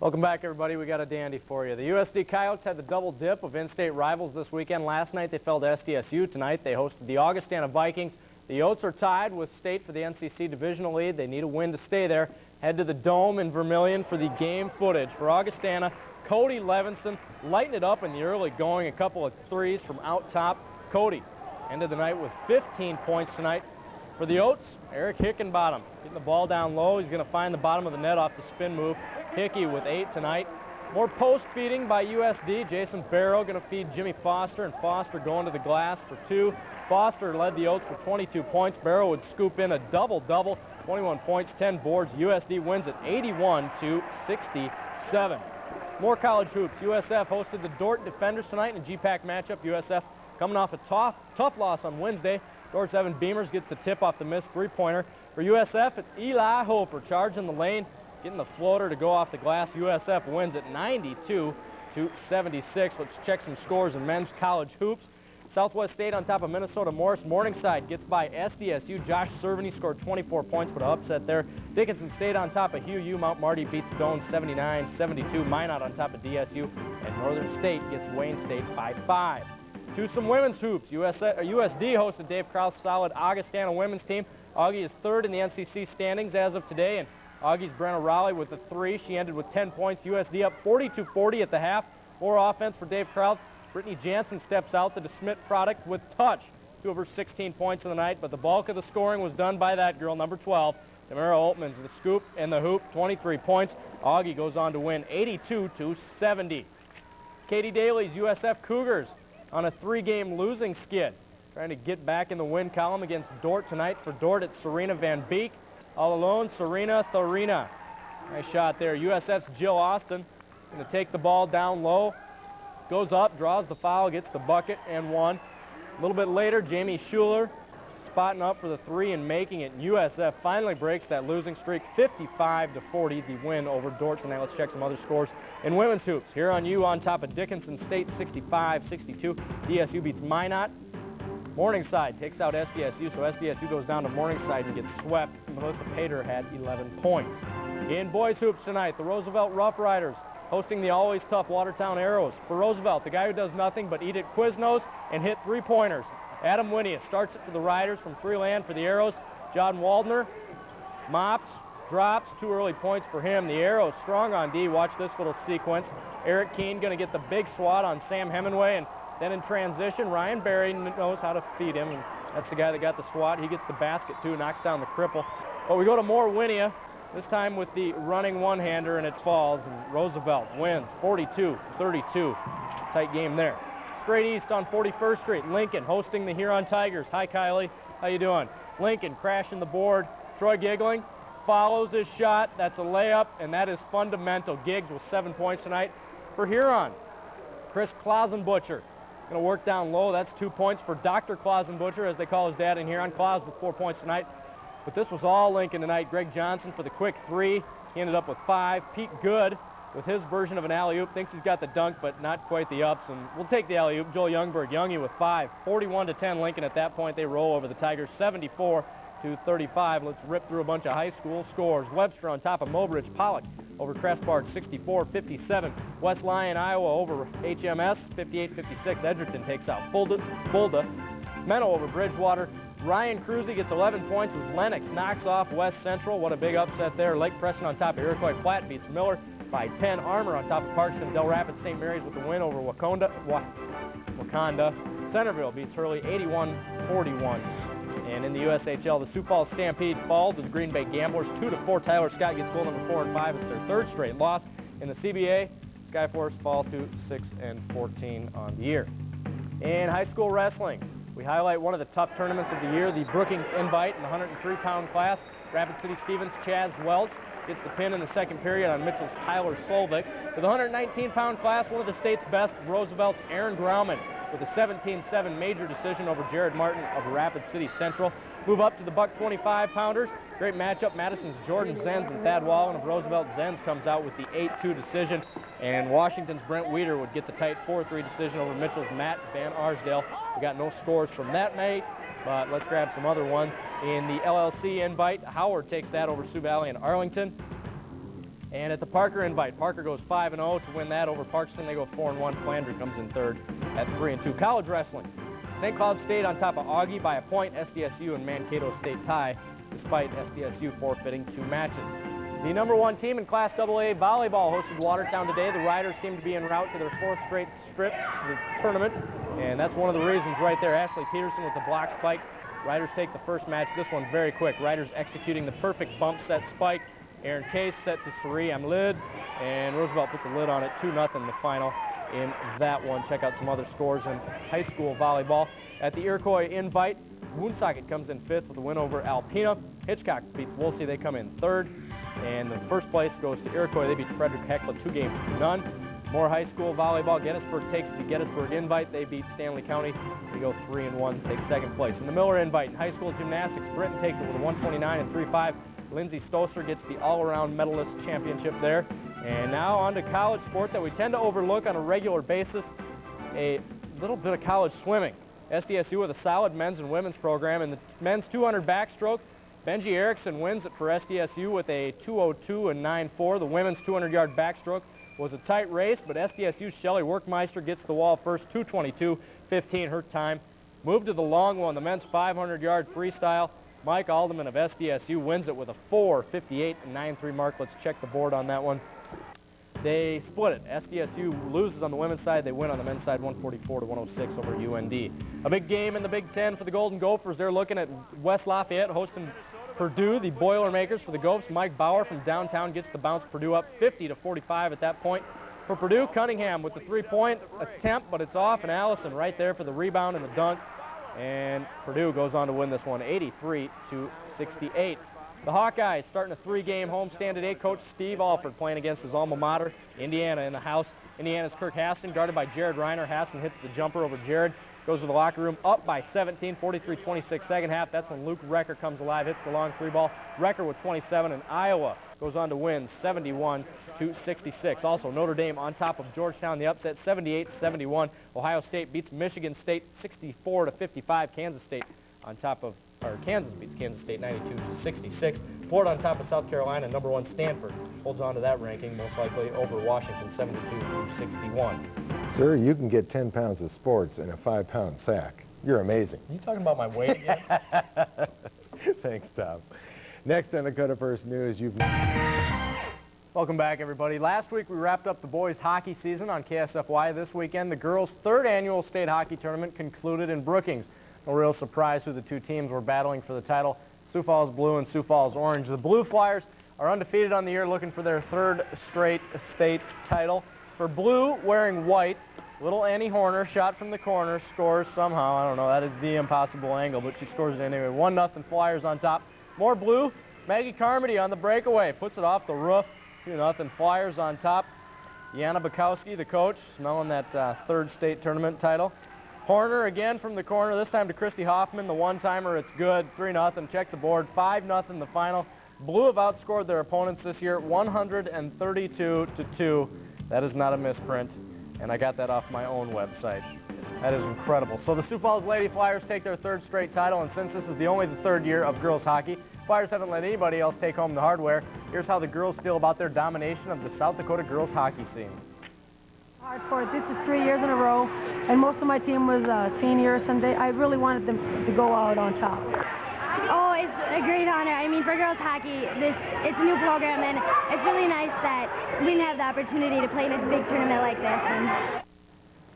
Welcome back, everybody. We got a dandy for you. The USD Coyotes had the double dip of in-state rivals this weekend. Last night they fell to SDSU. Tonight they hosted the Augustana Vikings. The Yotes are tied with State for the NCC divisional lead. They need a win to stay there. Head to the Dome in Vermilion for the game footage. For Augustana, Cody Levinson lighting it up in the early going. A couple of threes from out top. Cody ended the night with 15 points tonight. For the Yotes, Eric Hickenbottom getting the ball down low. He's going to find the bottom of the net off the spin move. Hickey with 8 tonight. More post feeding by USD. Jason Barrow going to feed Jimmy Foster, and Foster going to the glass for 2. Foster led the Yotes for 22 points. Barrow would scoop in a double-double, 21 points, 10 boards. USD wins at 81-67. More college hoops. USF hosted the Dordt Defenders tonight in a GPAC matchup. USF coming off a tough loss on Wednesday. Dort's Evan Beamers gets the tip off the missed three-pointer. For USF, it's Eli Hofer charging the lane, getting the floater to go off the glass. USF wins at 92-76. Let's check some scores in men's college hoops. Southwest State on top of Minnesota Morris. Morningside gets by SDSU. Josh Cerveny scored 24 points, but an upset there. Dickinson State on top of Hugh U. Mount Marty beats Doane 79-72. Minot on top of DSU. And Northern State gets Wayne State by 5. To some women's hoops. USD hosted Dave Krauth's solid Augustana women's team. Augie is third in the NCC standings as of today, and Augie's Brenna Raleigh with the 3. She ended with 10 points. USD up 42-40 at the half. More offense for Dave Krauth. Brittany Jansen steps out, the DeSmit product, with touch. 2 of her 16 points of the night, but the bulk of the scoring was done by that girl, number 12. Tamara Oltmans, the scoop and the hoop, 23 points. Augie goes on to win 82-70. Katie Daly's USF Cougars on a 3-game losing skid, trying to get back in the win column against Dort tonight. For Dort, it's Serena Van Beek. All alone, Serena Thorina. Nice shot there. USF's Jill Austin going to take the ball down low. Goes up, draws the foul, gets the bucket, and one. A little bit later, Jamie Schuler spotting up for the 3 and making it. USF finally breaks that losing streak, 55-40, the win over Dort tonight. Let's check some other scores in women's hoops. Here on you on top of Dickinson State, 65-62. DSU beats Minot. Morningside takes out SDSU, so SDSU goes down to Morningside and gets swept. Melissa Pater had 11 points. In boys hoops tonight, the Roosevelt Rough Riders hosting the always tough Watertown Arrows. For Roosevelt, the guy who does nothing but eat at Quiznos and hit 3-pointers. Adam Winnia starts it for the Riders from Freeland. For the Arrows, John Waldner mops, drops, 2 early points for him. The Arrows strong on D. Watch this little sequence. Eric Keene going to get the big swat on Sam Hemingway, and then in transition, Ryan Berry knows how to feed him, and that's the guy that got the swat. He gets the basket too, knocks down the cripple. But we go to more Winnia, this time with the running one-hander, and it falls, and Roosevelt wins 42-32. Tight game there. Straight east on 41st Street, Lincoln hosting the Huron Tigers. Hi, Kylie. How you doing? Lincoln crashing the board. Troy Giggling follows his shot. That's a layup, and that is fundamental. Giggs with 7 points tonight for Huron. Chris Klausenbutcher going to work down low. That's 2 points for Dr. Klausenbutcher, as they call his dad in Huron. Klaus with 4 points tonight. But this was all Lincoln tonight. Greg Johnson for the quick 3. He ended up with 5. Pete Good with his version of an alley-oop. Thinks he's got the dunk, but not quite the ups. And we'll take the alley-oop. Joel Youngberg, Youngie with 5. 41-10 Lincoln at that point. They roll over the Tigers 74-35. Let's rip through a bunch of high school scores. Webster on top of Mobridge. Pollock over Crestbard 64-57. West Lyon, Iowa over HMS 58-56. Edgerton takes out Fulda. Menno over Bridgewater. Ryan Cruzy gets 11 points as Lennox knocks off West Central. What a big upset there. Lake Preston on top of Iroquois. Platte beats Miller by 10. Armour on top of Parkston. Del Rapids St. Mary's with the win over Wakanda. Centerville beats Hurley 81-41. And in the USHL, the Sioux Falls Stampede fall to the Green Bay Gamblers 2-4. Tyler Scott gets goal number 4 and 5. It's their 3rd straight loss. In the CBA, Skyforce fall to 6-14 on the year. In high school wrestling, we highlight one of the tough tournaments of the year, the Brookings Invite in the 103-pound class. Rapid City Stevens' Chaz Welch gets the pin in the second period on Mitchell's Tyler Solvik. For the 119-pound class, one of the state's best, Roosevelt's Aaron Grauman with a 17-7 major decision over Jared Martin of Rapid City Central. Move up to the buck 25-pounders. Great matchup. Madison's Jordan Zenz and Thad Wallen of Roosevelt. Zenz comes out with the 8-2 decision. And Washington's Brent Weeder would get the tight 4-3 decision over Mitchell's Matt Van Arsdale. We got no scores from that night, but let's grab some other ones. In the LLC Invite, Howard takes that over Sioux Valley and Arlington. And at the Parker Invite, Parker goes 5-0 to win that over Parkston. They go 4-1. Flandry comes in 3rd at 3-2. College wrestling. St. Cloud State on top of Augie by a point. SDSU and Mankato State tie, despite SDSU forfeiting 2 matches. The number 1 team in Class AA volleyball hosted Watertown today. The Riders seem to be en route to their 4th straight trip to the tournament, and that's one of the reasons right there. Ashley Peterson with the block spike. Riders take the first match. This one very quick. Riders executing the perfect bump set spike. Aaron Case set to Sari Amlid, and Roosevelt puts a lid on it. 2-0 the final in that one. Check out some other scores in high school volleyball. At the Iroquois Invite, Woonsocket comes in 5th with a win over Alpena. Hitchcock beats Wolsey. They come in 3rd. And the first place goes to Iroquois. They beat Frederick Hecla 2-0. More high school volleyball. Gettysburg takes the Gettysburg Invite. They beat Stanley County. They go 3-1, take 2nd place. In the Miller Invite, in high school gymnastics, Britton takes it with a 129-3-5. Lindsay Stosser gets the all-around medalist championship there. And now on to college sport that we tend to overlook on a regular basis, a little bit of college swimming. SDSU with a solid men's and women's program. In the men's 200 backstroke, Benji Erickson wins it for SDSU with a 2:02 and 9.4. The women's 200-yard backstroke was a tight race, but SDSU's Shelley Workmeister gets the wall first, 2:22. 15 her time. Moved to the long one, the men's 500-yard freestyle. Mike Alderman of SDSU wins it with a 4:58 and 9.3 mark. Let's check the board on that one. They split it. SDSU loses on the women's side. They win on the men's side 144 to 106 over UND. A big game in the Big Ten for the Golden Gophers. They're looking at West Lafayette hosting Purdue, the Boilermakers for the Gophers. Mike Bauer from downtown gets the bounce Purdue up 50 to 45 at that point. For Purdue, Cunningham with the three-point attempt, but it's off, and Allison right there for the rebound and the dunk. And Purdue goes on to win this one 83 to 68. The Hawkeyes starting a three-game homestand today. Coach Steve Alford playing against his alma mater, Indiana, in the house. Indiana's Kirk Haston guarded by Jared Reiner. Haston hits the jumper over Jared. Goes to the locker room up by 17, 43-26 second half. That's when Luke Recker comes alive, hits the long three ball. Recker with 27, and Iowa goes on to win 71 to 66. Also, Notre Dame on top of Georgetown, the upset 78-71. Ohio State beats Michigan State 64 to 55. Kansas beats Kansas State 92 to 66. Florida on top of South Carolina. Number 1 Stanford holds on to that ranking, most likely over Washington 72 to 61. Sir, you can get 10 pounds of sports in a 5-pound sack. You're amazing. Are you talking about my weight again? Thanks, Tom. Next on Dakota First News, Welcome back, everybody. Last week we wrapped up the boys hockey season on KSFY. This weekend, the girls' 3rd annual state hockey tournament concluded in Brookings. No real surprise who the two teams were battling for the title, Sioux Falls Blue and Sioux Falls Orange. The Blue Flyers are undefeated on the year, looking for their 3rd straight state title. For Blue, wearing white, little Annie Horner, shot from the corner, scores somehow. I don't know, that is the impossible angle, but she scores it anyway. 1-0 Flyers on top. More Blue, Maggie Carmody on the breakaway, puts it off the roof. 2-0 Flyers on top. Yana Bukowski, the coach, smelling that 3rd state tournament title. Horner again from the corner, this time to Christy Hoffman, the one-timer. It's good. 3-0. Check the board. 5-0 the final. Blue have outscored their opponents this year 132 to 2. That is not a misprint, and I got that off my own website. That is incredible. So the Sioux Falls Lady Flyers take their 3rd straight title, and since this is only the 3rd year of girls hockey, Flyers haven't let anybody else take home the hardware. Here's how the girls feel about their domination of the South Dakota girls hockey scene. Hard for it. This is 3 years in a row, and most of my team was seniors, and I really wanted them to go out on top. Oh, it's a great honor. I mean, for girls hockey, it's a new program, and it's really nice that we can have the opportunity to play in a big tournament like this. And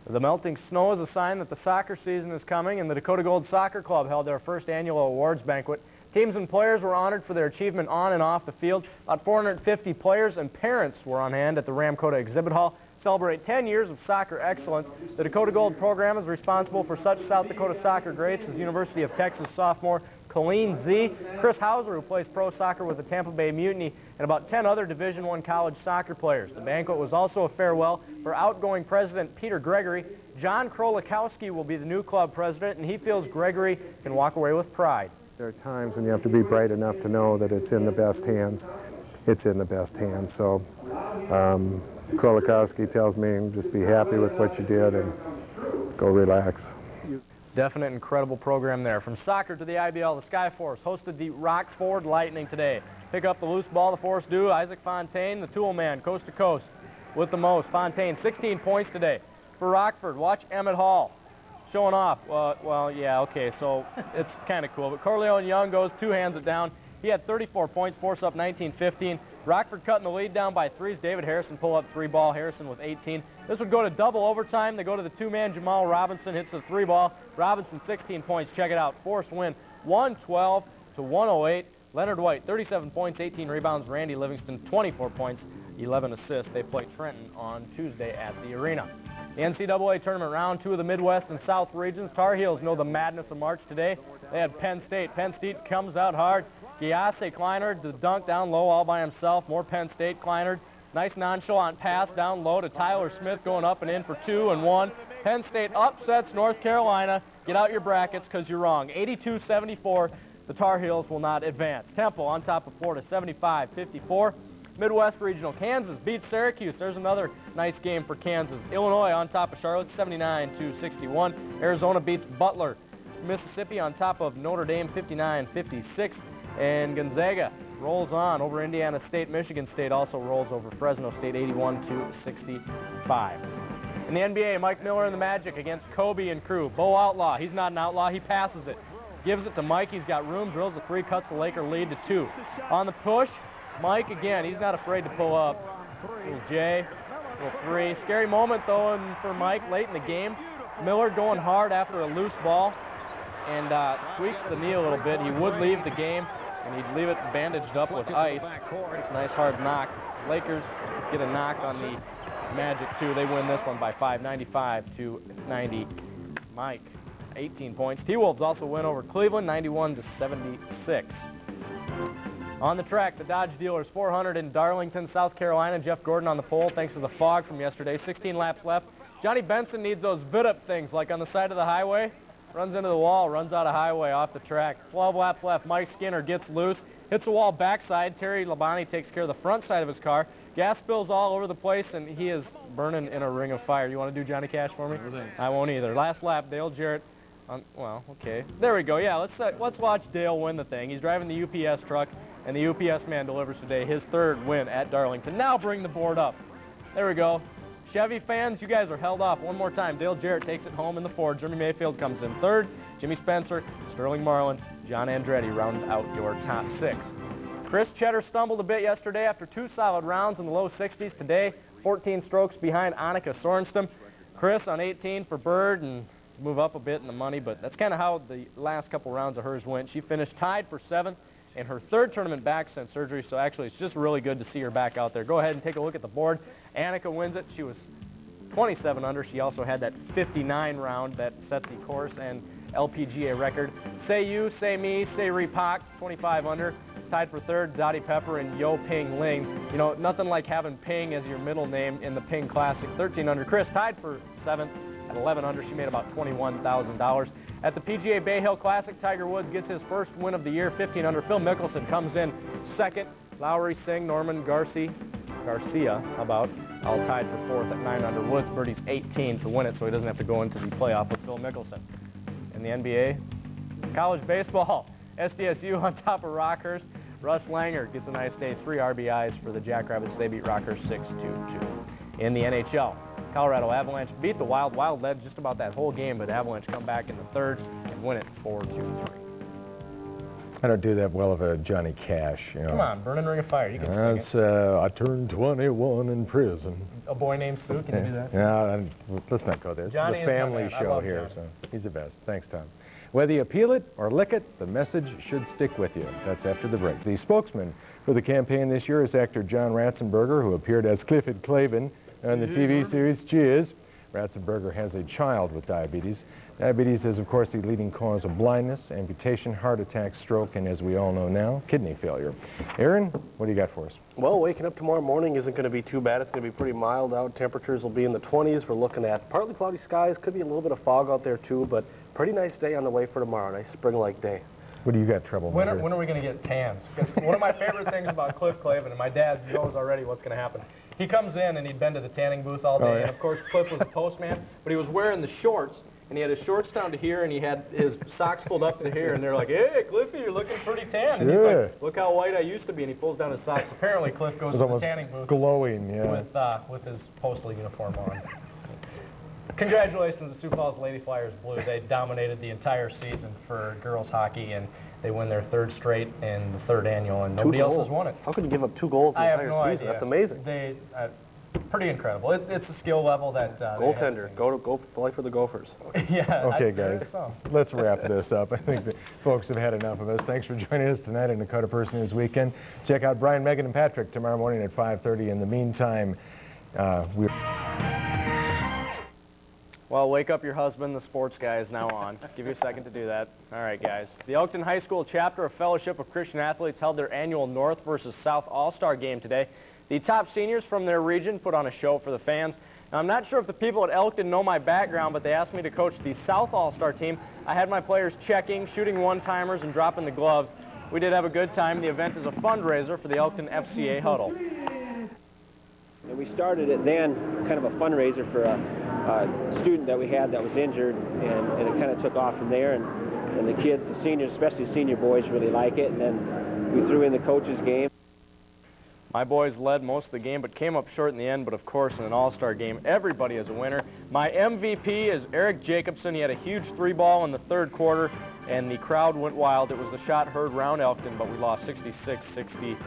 the melting snow is a sign that the soccer season is coming, and the Dakota Gold Soccer Club held their 1st annual awards banquet. Teams and players were honored for their achievement on and off the field. About 450 players and parents were on hand at the Ramcota Exhibit Hall. Celebrate 10 years of soccer excellence. The Dakota Gold program is responsible for such South Dakota soccer greats as University of Texas sophomore Colleen Z, Chris Hauser, who plays pro soccer with the Tampa Bay Mutiny, and about 10 other Division I college soccer players. The banquet was also a farewell for outgoing president Peter Gregory. John Krolikowski will be the new club president, and he feels Gregory can walk away with pride. There are times when you have to be bright enough to know that it's in the best hands. It's in the best hands. So Krolikowski tells me just be happy with what you did and go relax. Definite incredible program there. From soccer to the IBL, the Skyforce hosted the Rockford Lightning today. Pick up the loose ball, the Force do. Isaac Fontaine, the tool man, coast to coast with the most. Fontaine, 16 points today. For Rockford, watch Emmett Hall showing off. Well, yeah, okay, so it's kind of cool. But Corleone Young goes, two-hands it down. He had 34 points, force up 19-15. Rockford cutting the lead down by 3s. David Harrison pull up 3-ball. Harrison with 18. This would go to double overtime. They go to the 2-man. Jamal Robinson hits the 3-ball. Robinson 16 points. Check it out. Force win 112 to 108. Leonard White 37 points, 18 rebounds. Randy Livingston 24 points, 11 assists. They play Trenton on Tuesday at the arena. The NCAA tournament round 2 of the Midwest and South regions. Tar Heels know the madness of March today. They had Penn State. Penn State comes out hard. Giasse Kleinard, the dunk down low all by himself. More Penn State. Kleinard, nice nonchalant pass down low to Tyler Smith going up and in for 2 and 1. Penn State upsets North Carolina. Get out your brackets because you're wrong. 82-74. The Tar Heels will not advance. Temple on top of Florida, 75-54. Midwest Regional, Kansas beats Syracuse. There's another nice game for Kansas. Illinois on top of Charlotte, 79-61. Arizona beats Butler. Mississippi on top of Notre Dame, 59-56. And Gonzaga rolls on over Indiana State. Michigan State also rolls over Fresno State, 81-65. In the NBA, Mike Miller and the Magic against Kobe and crew. Bo Outlaw, he's not an outlaw, he passes it. Gives it to Mike, he's got room, drills the three, cuts the Laker lead to 2. On the push, Mike again, he's not afraid to pull up. Little J, little 3. Scary moment though for Mike late in the game. Miller going hard after a loose ball and tweaks the knee a little bit. He would leave the game and he'd leave it bandaged up with ice. It's a nice hard knock. Lakers get a knock on the Magic too. They win this one by 5, 95-90. Mike, 18 points. T-Wolves also win over Cleveland, 91-76. On the track, the Dodge Dealers 400 in Darlington, South Carolina. Jeff Gordon on the pole thanks to the fog from yesterday. 16 laps left. Johnny Benson needs those VIT-up things like on the side of the highway. Runs into the wall, runs out of highway off the track. 12 laps left. Mike Skinner gets loose, hits the wall backside. Terry Labonte takes care of the front side of his car. Gas spills all over the place, and he is burning in a ring of fire. You want to do Johnny Cash for me? I won't either. Last lap, Dale Jarrett. Well, okay. There we go. Yeah, let's watch Dale win the thing. He's driving the UPS truck, and the UPS man delivers today his 3rd win at Darlington. Now bring the board up. There we go. Chevy fans, you guys are held off one more time. Dale Jarrett takes it home in the 4. Jeremy Mayfield comes in 3rd. Jimmy Spencer, Sterling Marlin, John Andretti round out your top 6. Chris Cheddar stumbled a bit yesterday after 2 solid rounds in the low 60s. Today, 14 strokes behind Annika Sorenstam. Chris on 18 for Bird and move up a bit in the money, but that's kind of how the last couple rounds of hers went. She finished tied for 7th in her 3rd tournament back since surgery, so actually it's just really good to see her back out there. Go ahead and take a look at the board. Annika wins it. She was 27 under. She also had that 59 round that set the course and LPGA record. Say You, Say Me, Say Repak, 25 under. Tied for 3rd, Dottie Pepper and Yo Ping Ling. You know, nothing like having Ping as your middle name in the Ping Classic, 13 under. Chris tied for 7th at 11 under. She made about $21,000. At the PGA Bay Hill Classic, Tiger Woods gets his 1st win of the year, 15 under. Phil Mickelson comes in 2nd. Lowry, Singh, Norman, Garcia, how about, all tied for 4th at 9 under. Woods birdies 18 to win it, so he doesn't have to go into the playoff with Phil Mickelson. In the NBA, college baseball, SDSU on top of Rockhurst. Russ Langer gets a nice day, 3 RBIs for the Jackrabbits. They beat Rockhurst 6-2. In the NHL, Colorado Avalanche beat the Wild. Wild led just about that whole game, but Avalanche come back in the 3rd and win it 4-3. I don't do that well of a Johnny Cash, you know. Come on, Burning Ring of Fire. You can sing it. I turned 21 in prison. A Boy Named Sue, can you do that? Yeah, let's not go there. This is a family show here, so he's the best. Thanks, Tom. Whether you peel it or lick it, the message should stick with you. That's after the break. The spokesman for the campaign this year is actor John Ratzenberger, who appeared as Clifford Clavin on the TV series Cheers. Ratzenberger has a child with diabetes. Diabetes is, of course, the leading cause of blindness, amputation, heart attack, stroke, and as we all know now, kidney failure. Aaron, what do you got for us? Well, waking up tomorrow morning isn't going to be too bad. It's going to be pretty mild out. Temperatures will be in the 20s. We're looking at partly cloudy skies. Could be a little bit of fog out there, too, but pretty nice day on the way for tomorrow. Nice spring-like day. What do you got trouble with? When are we going to get tans? Because one of my favorite things about Cliff Clavin, and my dad knows already what's going to happen. He comes in and he'd been to the tanning booth all day, Oh, yeah. and of course Cliff was a postman, but he was wearing the shorts, and he had his shorts down to here, and he had his socks pulled up to here, and they're like, "Hey, Cliffy, you're looking pretty tan." And he's like, "Look how white I used to be," and he pulls down his socks. Apparently Cliff goes to the tanning booth glowing, yeah, with his postal uniform on. Congratulations to Sioux Falls Lady Flyers Blue. They dominated the entire season for girls hockey, and they win their 3rd straight and the 3rd annual, and nobody else has won it. How could you give up 2 goals in the entire season? Idea. That's amazing. They, pretty incredible. It's a skill level that... Goaltender. Go play for the Gophers. Yeah. Okay, guys, let's wrap this up. I think the folks have had enough of us. Thanks for joining us tonight in Dakota First News Weekend. Check out Brian, Megan, and Patrick tomorrow morning at 5:30. In the meantime, Well, wake up your husband. The sports guy is now on. Give you a second to do that. All right, guys. The Elkton High School chapter of Fellowship of Christian Athletes held their annual North versus South All-Star game today. The top seniors from their region put on a show for the fans. Now, I'm not sure if the people at Elkton know my background, but they asked me to coach the South All-Star team. I had my players checking, shooting one-timers, and dropping the gloves. We did have a good time. The event is a fundraiser for the Elkton FCA Huddle. And we started it then, kind of a fundraiser for a student that we had that was injured, and it kind of took off from there. And the kids, the seniors, especially senior boys, really like it. And then we threw in the coaches game. My boys led most of the game, but came up short in the end. But of course, in an all-star game, everybody is a winner. My MVP is Eric Jacobson. He had a huge 3-ball in the 3rd quarter, and the crowd went wild. It was the shot heard round Elkton, but we lost 66-62,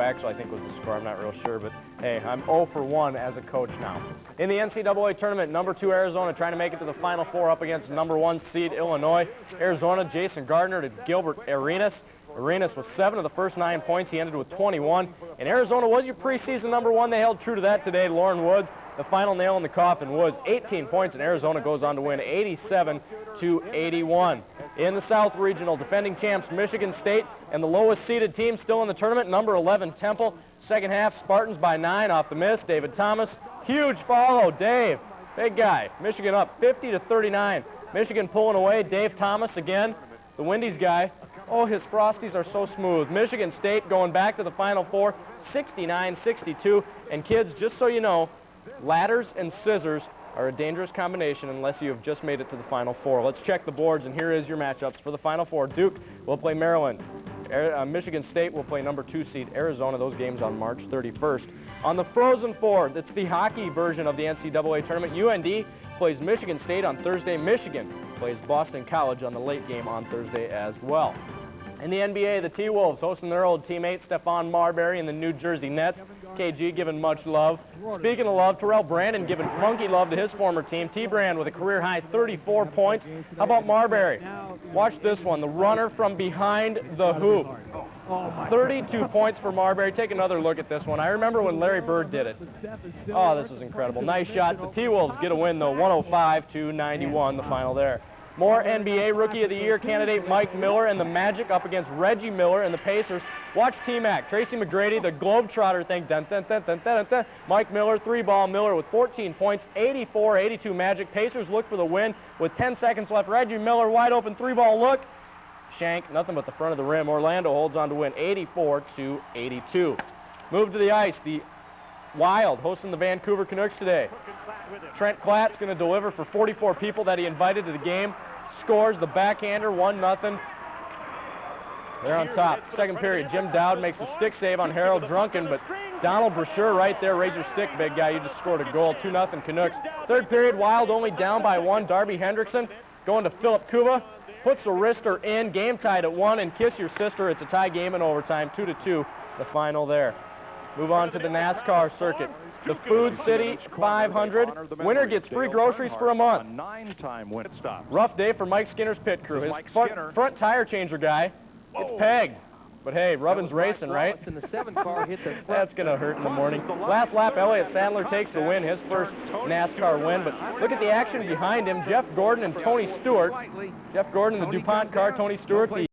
actually, I think was the score. I'm not real sure, but hey, I'm 0 for 1 as a coach now. In the NCAA tournament, number 2 Arizona trying to make it to the Final Four up against number 1 seed Illinois. Arizona, Jason Gardner to Gilbert Arenas. Arenas with 7 of the first 9 points. He ended with 21. And Arizona was your preseason number 1. They held true to that today. Lauren Woods, the final nail in the coffin. Woods, 18 points, and Arizona goes on to win 87-81. In the South Regional, defending champs Michigan State and the lowest seeded team still in the tournament, number 11 Temple. Second half, Spartans by 9 off the miss. David Thomas, huge follow. Dave, big guy. Michigan up 50-39. Michigan pulling away. Dave Thomas again, the Wendy's guy. Oh, his Frosties are so smooth. Michigan State going back to the Final Four, 69-62. And kids, just so you know, ladders and scissors are a dangerous combination unless you have just made it to the Final Four. Let's check the boards, and here is your matchups for the Final Four. Duke will play Maryland. Michigan State will play number 2 seed Arizona. Those games on March 31st. On the Frozen Four, that's the hockey version of the NCAA tournament. UND plays Michigan State on Thursday. Michigan plays Boston College on the late game on Thursday as well. In the NBA, the T-Wolves hosting their old teammate Stephon Marbury and the New Jersey Nets. KG giving much love. Speaking of love, Terrell Brandon giving funky love to his former team. T-Brand with a career-high 34 points. How about Marbury? Watch this one, the runner from behind the hoop. 32 points for Marbury. Take another look at this one. I remember when Larry Bird did it. Oh, this is incredible. Nice shot. The T-Wolves get a win, though, 105-91, the final there. More NBA Rookie of the Year candidate Mike Miller and the Magic up against Reggie Miller and the Pacers. Watch T-Mac. Tracy McGrady, the Globetrotter thing. Dun, dun, dun, dun, dun, dun. Mike Miller, 3-ball. Miller with 14 points, 84-82 Magic. Pacers look for the win with 10 seconds left. Reggie Miller, wide open 3-ball look. Shank, nothing but the front of the rim. Orlando holds on to win 84-82. Move to the ice. The Wild hosting the Vancouver Canucks today. Trent Klatt's going to deliver for 44 people that he invited to the game. Scores the backhander, 1-0. They're on top. Second period, Jim Dowd makes a stick save on Harold Drunken, but Donald Brashear right there, raise your stick, big guy. You just scored a goal, 2-0 Canucks. Third period, Wild only down by 1. Darby Hendrickson going to Philip Kuba, puts the wrister in, game tied at 1, and kiss your sister. It's a tie game in overtime, 2-2, the final there. Move on to the NASCAR circuit. The Food City 500. Winner gets free groceries for a month. Rough day for Mike Skinner's pit crew. His front tire changer guy gets pegged. But hey, Rubbin's racing, right? That's going to hurt in the morning. Last lap, Elliott Sadler takes the win, his first NASCAR win. But look at the action behind him. Jeff Gordon and Tony Stewart. Jeff Gordon, the DuPont car, Tony Stewart, the